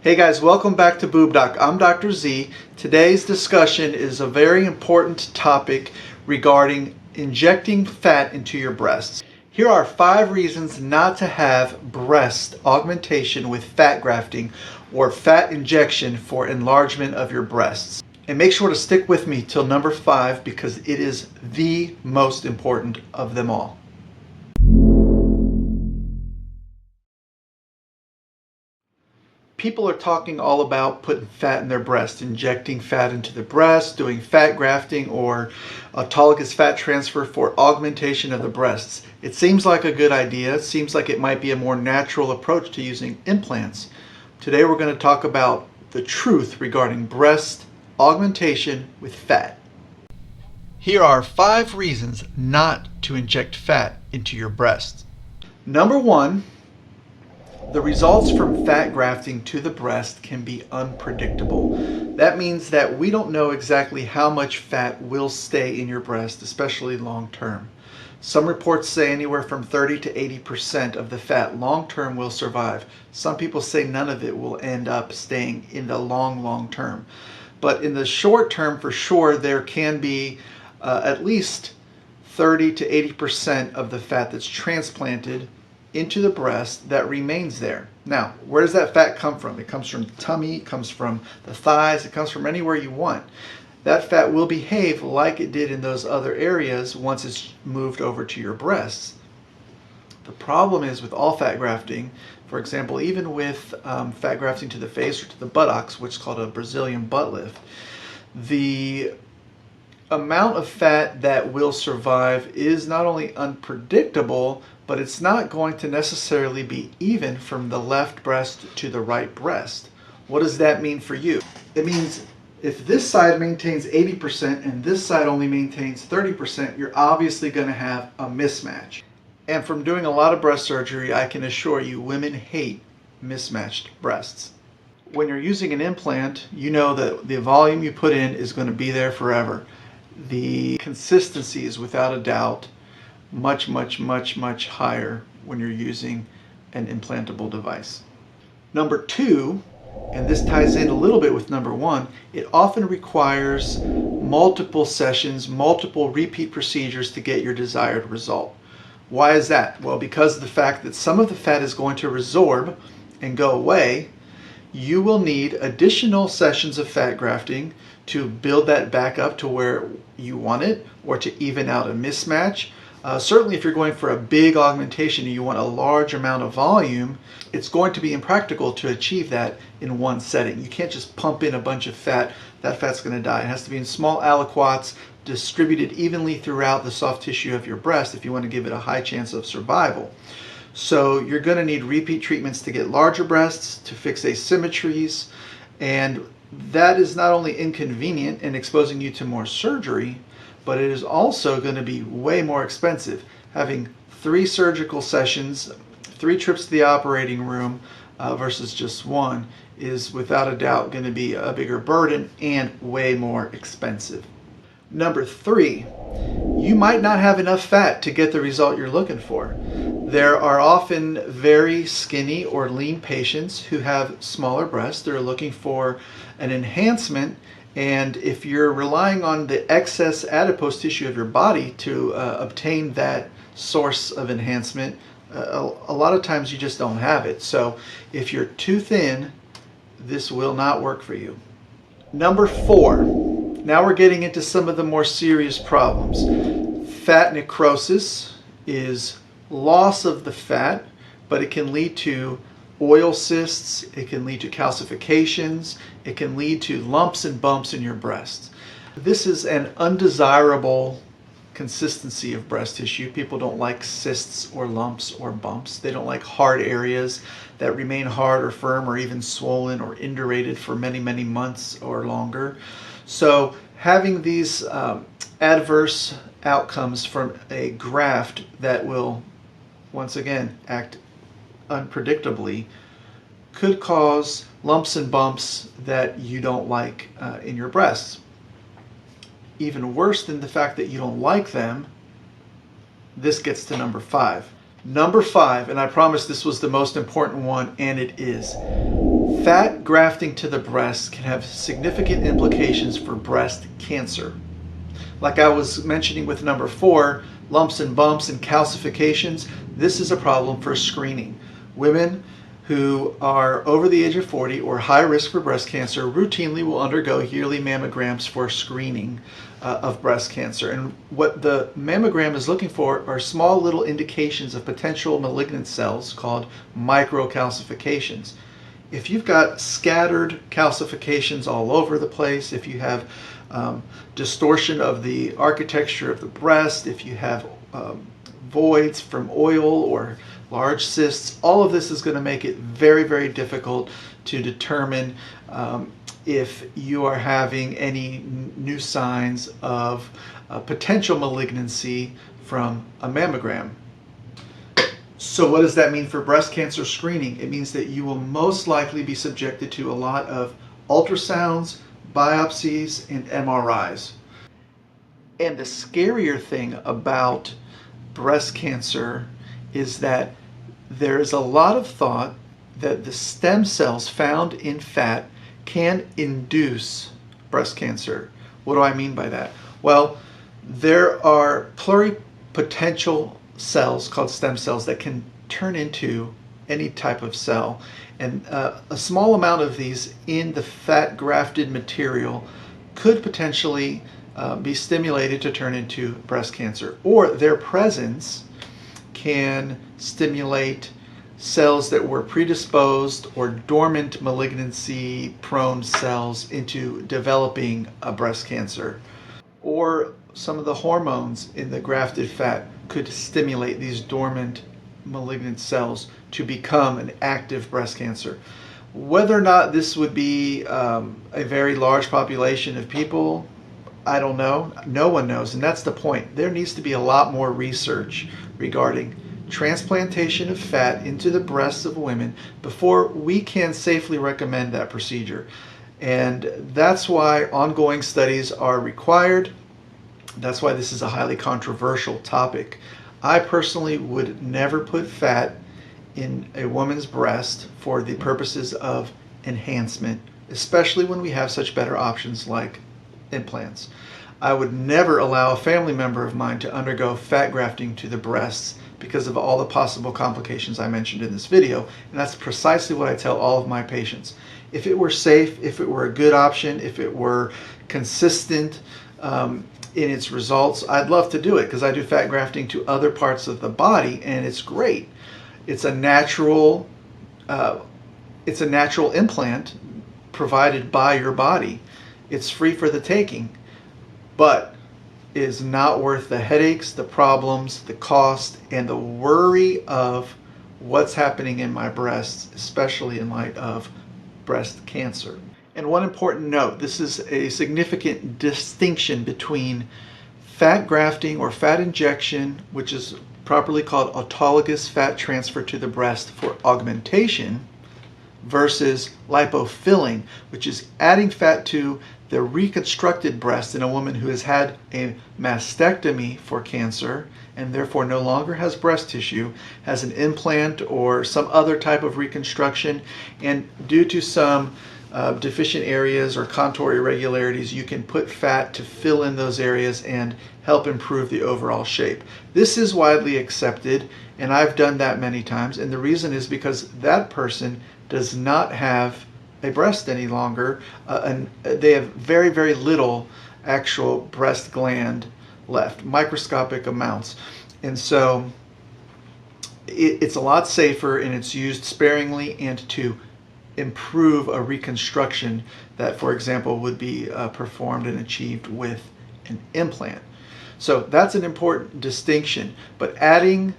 Hey guys, welcome back to Boobdoc. I'm Dr. Z. Today's discussion is a very important topic regarding injecting fat into your breasts. Here are 5 reasons not to have breast augmentation with fat grafting or fat injection for enlargement of your breasts. And make sure to stick with me till number 5 because it is the most important of them all. People are talking all about putting fat in their breast, injecting fat into the breast, doing fat grafting or autologous fat transfer for augmentation of the breasts. It seems like a good idea. It seems like it might be a more natural approach to using implants. Today we're going to talk about the truth regarding breast augmentation with fat. Here are 5 reasons not to inject fat into your breasts. Number 1, the results from fat grafting to the breast can be unpredictable. That means that we don't know exactly how much fat will stay in your breast, especially long term. Some reports say anywhere from 30 to 80% of the fat long term will survive. Some people say none of it will end up staying in the long term. But in the short term, for sure, there can be at least 30 to 80% of the fat that's transplanted into the breast that remains there. Now, where does that fat come from? It comes from the tummy, it comes from the thighs, it comes from anywhere you want. That fat will behave like it did in those other areas once it's moved over to your breasts. The problem is with all fat grafting, for example, even with fat grafting to the face or to the buttocks, which is called a Brazilian butt lift, the amount of fat that will survive is not only unpredictable, but it's not going to necessarily be even from the left breast to the right breast. What does that mean for you? It means if this side maintains 80% and this side only maintains 30%, you're obviously going to have a mismatch. And from doing a lot of breast surgery, I can assure you women hate mismatched breasts. When you're using an implant, you know that the volume you put in is going to be there forever. The consistency is without a doubt much higher when you're using an implantable device. Number 2, and this ties in a little bit with number 1, it often requires multiple sessions, multiple repeat procedures to get your desired result. Why is that? Well, because of the fact that some of the fat is going to resorb and go away. You will need additional sessions of fat grafting to build that back up to where you want it or to even out a mismatch. Certainly if you're going for a big augmentation and you want a large amount of volume, it's going to be impractical to achieve that in one setting. You can't just pump in a bunch of fat. That fat's going to die. It has to be in small aliquots distributed evenly throughout the soft tissue of your breast if you want to give it a high chance of survival. So you're going to need repeat treatments to get larger breasts, to fix asymmetries, and that is not only inconvenient and exposing you to more surgery, but it is also going to be way more expensive. Having 3 surgical sessions, 3 trips to the operating room versus just 1 is without a doubt going to be a bigger burden and way more expensive. Number 3, you might not have enough fat to get the result you're looking for. There are often very skinny or lean patients who have smaller breasts. They're looking for an enhancement, and if you're relying on the excess adipose tissue of your body to obtain that source of enhancement, a lot of times you just don't have it. So if you're too thin, this will not work for you. Number 4, now we're getting into some of the more serious problems. Fat necrosis is loss of the fat, but it can lead to oil cysts, it can lead to calcifications, it can lead to lumps and bumps in your breasts. This is an undesirable consistency of breast tissue. People don't like cysts or lumps or bumps. They don't like hard areas that remain hard or firm or even swollen or indurated for many months or longer. So having these adverse outcomes from a graft that will once again act unpredictably could cause lumps and bumps that you don't like in your breasts. Even worse than the fact that you don't like them, this gets to number 5. Number 5, and I promise this was the most important one, and it is Fat grafting to the breast can have significant implications for breast cancer. Like I was mentioning with number 4, lumps and bumps and calcifications, this is a problem for screening. Women who are over the age of 40 or high risk for breast cancer routinely will undergo yearly mammograms for screening of breast cancer. And what the mammogram is looking for are small little indications of potential malignant cells called microcalcifications. If you've got scattered calcifications all over the place, if you have distortion of the architecture of the breast, if you have voids from oil or large cysts, all of this is going to make it very, very difficult to determine if you are having any new signs of potential malignancy from a mammogram. So what does that mean for breast cancer screening? It means that you will most likely be subjected to a lot of ultrasounds, biopsies, and MRIs. And the scarier thing about breast cancer is that there is a lot of thought that the stem cells found in fat can induce breast cancer. What do I mean by that? Well, there are pluripotential cells called stem cells that can turn into any type of cell, and a small amount of these in the fat grafted material could potentially be stimulated to turn into breast cancer, or their presence can stimulate cells that were predisposed or dormant malignancy prone cells into developing a breast cancer, or some of the hormones in the grafted fat could stimulate these dormant malignant cells to become an active breast cancer. Whether or not this would be a very large population of people, I don't know. No one knows, and that's the point. There needs to be a lot more research regarding transplantation of fat into the breasts of women before we can safely recommend that procedure. And that's why ongoing studies are required. That's why this is a highly controversial topic. I personally would never put fat in a woman's breast for the purposes of enhancement, especially when we have such better options like implants. I would never allow a family member of mine to undergo fat grafting to the breasts because of all the possible complications I mentioned in this video, and that's precisely what I tell all of my patients. If it were safe, if it were a good option, if it were consistent in its results, I'd love to do it, because I do fat grafting to other parts of the body and it's great. It's a natural implant provided by your body. It's free for the taking, but is not worth the headaches, the problems, the cost, and the worry of what's happening in my breasts, especially in light of breast cancer. And one important note, this is a significant distinction between fat grafting or fat injection, which is properly called autologous fat transfer to the breast for augmentation, versus lipofilling, which is adding fat to the reconstructed breast in a woman who has had a mastectomy for cancer and therefore no longer has breast tissue, has an implant or some other type of reconstruction, and due to some deficient areas or contour irregularities, you can put fat to fill in those areas and help improve the overall shape. This is widely accepted, and I've done that many times, and the reason is because that person does not have a breast any longer, and they have very, very little actual breast gland left, microscopic amounts. And so it's a lot safer, and it's used sparingly and to improve a reconstruction that, for example, would be performed and achieved with an implant. So that's an important distinction. But adding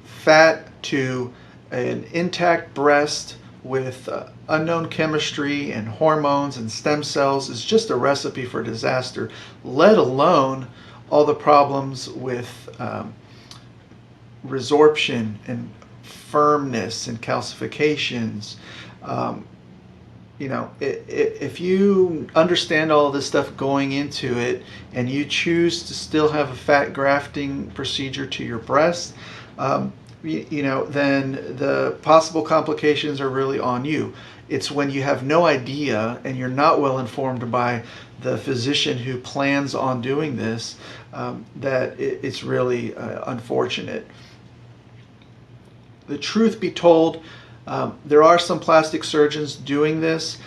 fat to an intact breast with unknown chemistry and hormones and stem cells is just a recipe for disaster, let alone all the problems with resorption and firmness and calcifications. If you understand all this stuff going into it and you choose to still have a fat grafting procedure to your breast, then the possible complications are really on you. It's when you have no idea and you're not well informed by the physician who plans on doing this that it's really unfortunate. The truth be told, there are some plastic surgeons doing this.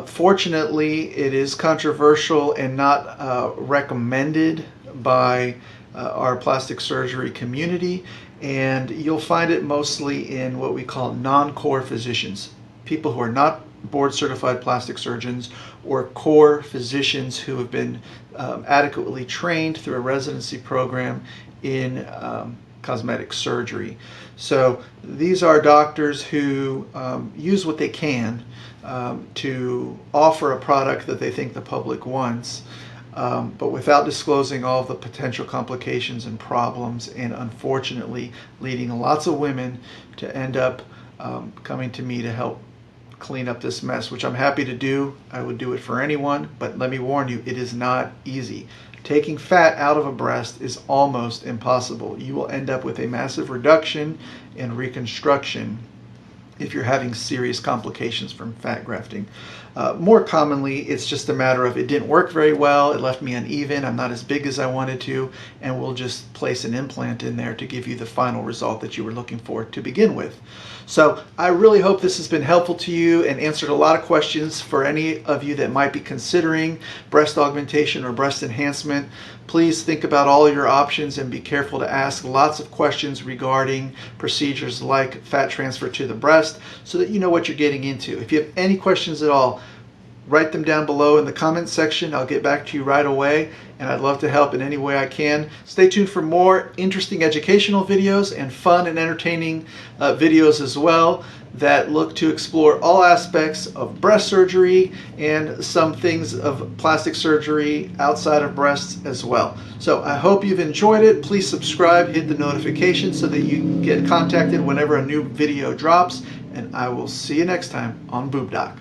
Fortunately, it is controversial and not recommended by our plastic surgery community, and you'll find it mostly in what we call non-core physicians, people who are not board certified plastic surgeons or core physicians who have been adequately trained through a residency program in cosmetic surgery. So these are doctors who use what they can to offer a product that they think the public wants, but without disclosing all of the potential complications and problems, and unfortunately leading lots of women to end up coming to me to help clean up this mess, which I'm happy to do. I would do it for anyone, but let me warn you, it is not easy. Taking fat out of a breast is almost impossible. You will end up with a massive reduction and reconstruction if you're having serious complications from fat grafting. More commonly, it's just a matter of it didn't work very well, it left me uneven, I'm not as big as I wanted to, and we'll just place an implant in there to give you the final result that you were looking for to begin with. So I really hope this has been helpful to you and answered a lot of questions for any of you that might be considering breast augmentation or breast enhancement. Please think about all your options and be careful to ask lots of questions regarding procedures like fat transfer to the breast so that you know what you're getting into. If you have any questions at all, write them down below in the comments section. I'll get back to you right away, and I'd love to help in any way I can. Stay tuned for more interesting educational videos and fun and entertaining videos as well that look to explore all aspects of breast surgery and some things of plastic surgery outside of breasts as well. So I hope you've enjoyed it. Please subscribe, hit the notification so that you get contacted whenever a new video drops, and I will see you next time on Boobdoc.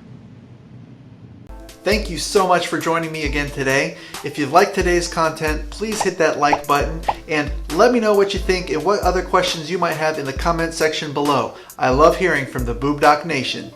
Thank you so much for joining me again today. If you've liked today's content, please hit that like button and let me know what you think and what other questions you might have in the comment section below. I love hearing from the Boobdoc Nation.